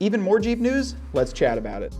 Even more Jeep news? Let's chat about it.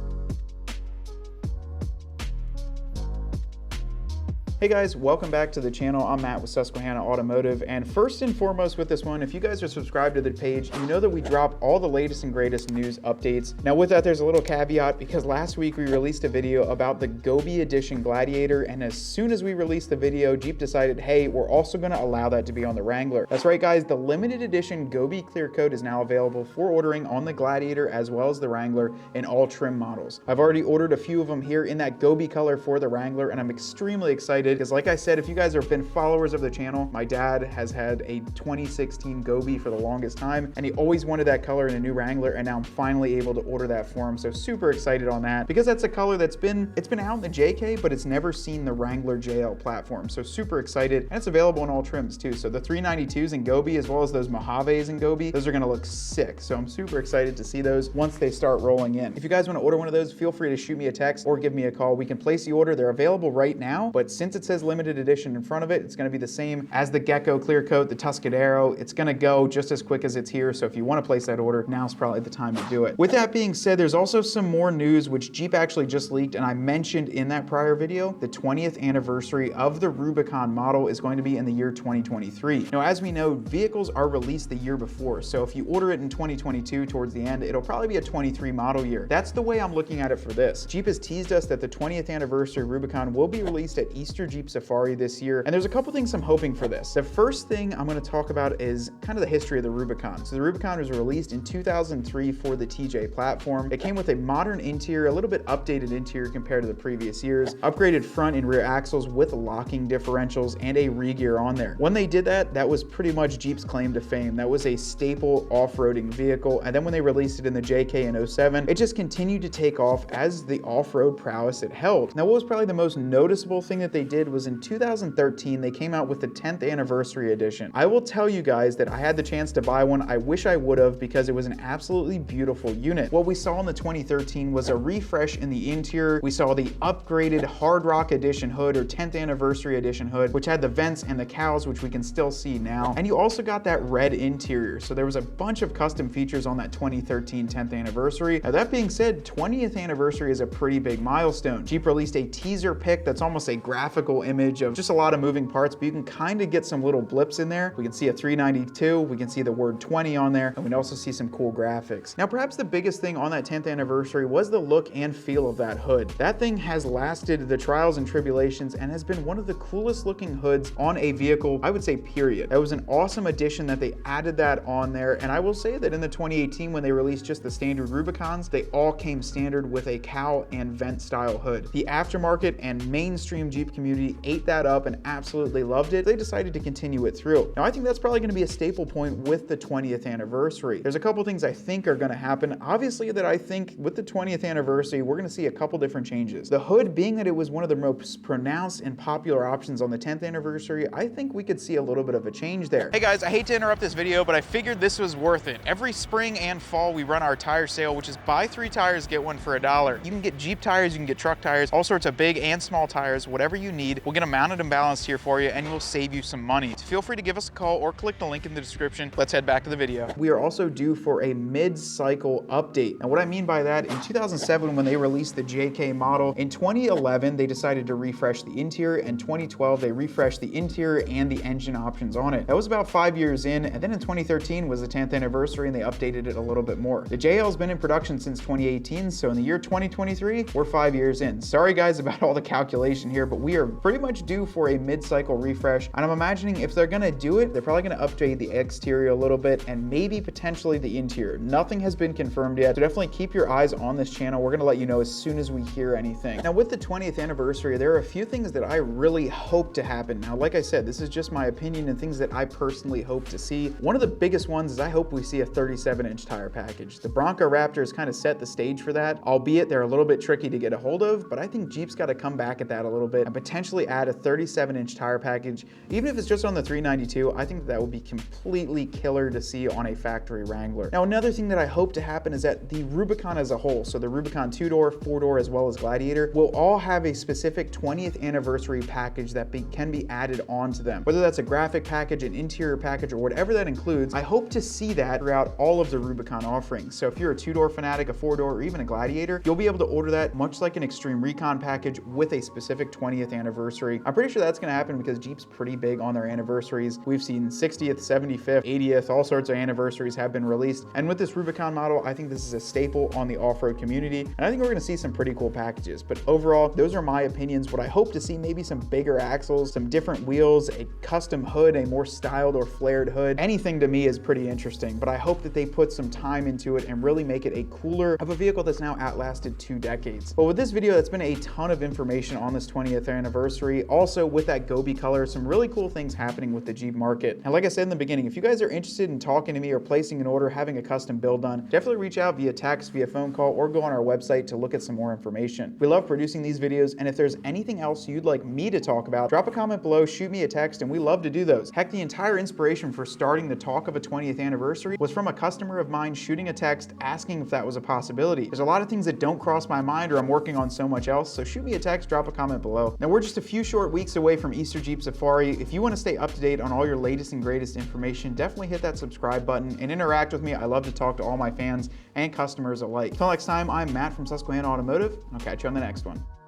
Hey guys, welcome back to the channel. I'm Matt with Susquehanna Automotive, and first and foremost with this one, if you guys are subscribed to the page, you know that we drop all the latest and greatest news updates. Now with that, there's a little caveat because last week we released a video about the Gobi Edition Gladiator, and as soon as we released the video, Jeep decided, hey, we're also gonna allow that to be on the Wrangler. That's right guys, the limited edition Gobi clear coat is now available for ordering on the Gladiator as well as the Wrangler in all trim models. I've already ordered a few of them here in that Gobi color for the Wrangler, and I'm extremely excited because like I said, if you guys have been followers of the channel, my dad has had a 2016 Gobi for the longest time, and he always wanted that color in a new Wrangler, and now I'm finally able to order that for him. So super excited on that because that's a color that's been out in the JK, but it's never seen the Wrangler JL platform. So super excited, and it's available in all trims too. So the 392s in Gobi as well as those Mojaves in Gobi, those are gonna look sick. So I'm super excited to see those once they start rolling in. If you guys want to order one of those, feel free to shoot me a text or give me a call. We can place the order. They're available right now, but since it says limited edition in front of it, it's going to be the same as the Gecko clear coat, the Tuscadero. It's going to go just as quick as it's here. So if you want to place that order, now's probably the time to do it. With that being said, there's also some more news which Jeep actually just leaked, and I mentioned in that prior video, the 20th anniversary of the Rubicon model is going to be in the year 2023. Now, as we know, vehicles are released the year before. So if you order it in 2022 towards the end, it'll probably be a 23 model year. That's the way I'm looking at it for this. Jeep has teased us that the 20th anniversary Rubicon will be released at Easter Jeep Safari this year, and there's a couple things I'm hoping for this. The first thing I'm going to talk about is kind of the history of the Rubicon. So the Rubicon was released in 2003 for the TJ platform. It came with a modern interior, a little bit updated interior compared to the previous years, upgraded front and rear axles with locking differentials and a re-gear on there. When they did that, that was pretty much Jeep's claim to fame. That was a staple off-roading vehicle, and then when they released it in the JK in 07, it just continued to take off as the off-road prowess it held. Now what was probably the most noticeable thing that they did was in 2013, they came out with the 10th anniversary edition. I will tell you guys that I had the chance to buy one. I wish I would have because it was an absolutely beautiful unit. What we saw in the 2013 was a refresh in the interior. We saw the upgraded Hard Rock Edition hood or 10th anniversary edition hood, which had the vents and the cowls, which we can still see now. And you also got that red interior. So there was a bunch of custom features on that 2013 10th anniversary. Now that being said, 20th anniversary is a pretty big milestone. Jeep released a teaser pic that's almost a graphical image of just a lot of moving parts, but you can kind of get some little blips in there. We can see a 392, we can see the word 20 on there, and we can also see some cool graphics. Now, perhaps the biggest thing on that 10th anniversary was the look and feel of that hood. That thing has lasted the trials and tribulations and has been one of the coolest looking hoods on a vehicle, I would say, period. That was an awesome addition that they added that on there, and I will say that in the 2018, when they released just the standard Rubicons, they all came standard with a cowl and vent style hood. The aftermarket and mainstream Jeep community ate that up and absolutely loved it. They decided to continue it through. Now I think that's probably going to be a staple point with the 20th anniversary. There's a couple things I think are going to happen. Obviously that I think with the 20th anniversary, we're going to see a couple different changes. The hood, being that it was one of the most pronounced and popular options on the 10th anniversary, I think we could see a little bit of a change there. Hey guys, I hate to interrupt this video, but I figured this was worth it. Every spring and fall, we run our tire sale, which is buy 3 tires, get 1 for $1. You can get Jeep tires, you can get truck tires, all sorts of big and small tires, whatever you need. We'll get them mounted and balanced here for you, and we'll save you some money. So feel free to give us a call or click the link in the description. Let's head back to the video. We are also due for a mid-cycle update. And what I mean by that, in 2007, when they released the JK model, in 2011, they decided to refresh the interior. In 2012, they refreshed the interior and the engine options on it. That was about 5 years in, and then in 2013 was the 10th anniversary, and they updated it a little bit more. The JL's been in production since 2018, so in the year 2023, we're 5 years in. Sorry guys about all the calculation here, but we are pretty much due for a mid-cycle refresh, and I'm imagining if they're gonna do it, they're probably gonna update the exterior a little bit and maybe potentially the interior. Nothing has been confirmed yet, so definitely keep your eyes on this channel. We're gonna let you know as soon as we hear anything. Now with the 20th anniversary, there are a few things that I really hope to happen. Now, like I said, this is just my opinion and things that I personally hope to see. One of the biggest ones is I hope we see a 37-inch tire package. The Bronco Raptors kind of set the stage for that, albeit they're a little bit tricky to get a hold of, but I think Jeep's got to come back at that a little bit and potentially potentially add a 37-inch tire package. Even if it's just on the 392, I think that would be completely killer to see on a factory Wrangler. Now, another thing that I hope to happen is that the Rubicon as a whole, so the Rubicon 2-door, 4-door, as well as Gladiator, will all have a specific 20th anniversary package that can be added onto them. Whether that's a graphic package, an interior package, or whatever that includes, I hope to see that throughout all of the Rubicon offerings. So if you're a 2-door fanatic, a 4-door, or even a Gladiator, you'll be able to order that much like an Extreme Recon package with a specific 20th anniversary. I'm pretty sure that's gonna happen because Jeep's pretty big on their anniversaries. We've seen 60th, 75th, 80th, all sorts of anniversaries have been released. And with this Rubicon model, I think this is a staple on the off-road community. And I think we're gonna see some pretty cool packages. But overall, those are my opinions. What I hope to see, maybe some bigger axles, some different wheels, a custom hood, a more styled or flared hood. Anything to me is pretty interesting, but I hope that they put some time into it and really make it a cooler of a vehicle that's now outlasted 2 decades. But with this video, that's been a ton of information on this 20th anniversary. Also with that Gobi color, some really cool things happening with the Jeep market. And like I said in the beginning, if you guys are interested in talking to me or placing an order, having a custom build done, definitely reach out via text, via phone call, or go on our website to look at some more information. We love producing these videos, and if there's anything else you'd like me to talk about, drop a comment below, shoot me a text, and we love to do those. Heck, the entire inspiration for starting the talk of a 20th anniversary was from a customer of mine shooting a text asking if that was a possibility. There's a lot of things that don't cross my mind, or I'm working on so much else, so shoot me a text, drop a comment below. Now, we're just a few short weeks away from Easter Jeep Safari. If you want to stay up to date on all your latest and greatest information, definitely hit that subscribe button and interact with me. I love to talk to all my fans and customers alike. Until next time, I'm Matt from Susquehanna Automotive, and I'll catch you on the next one.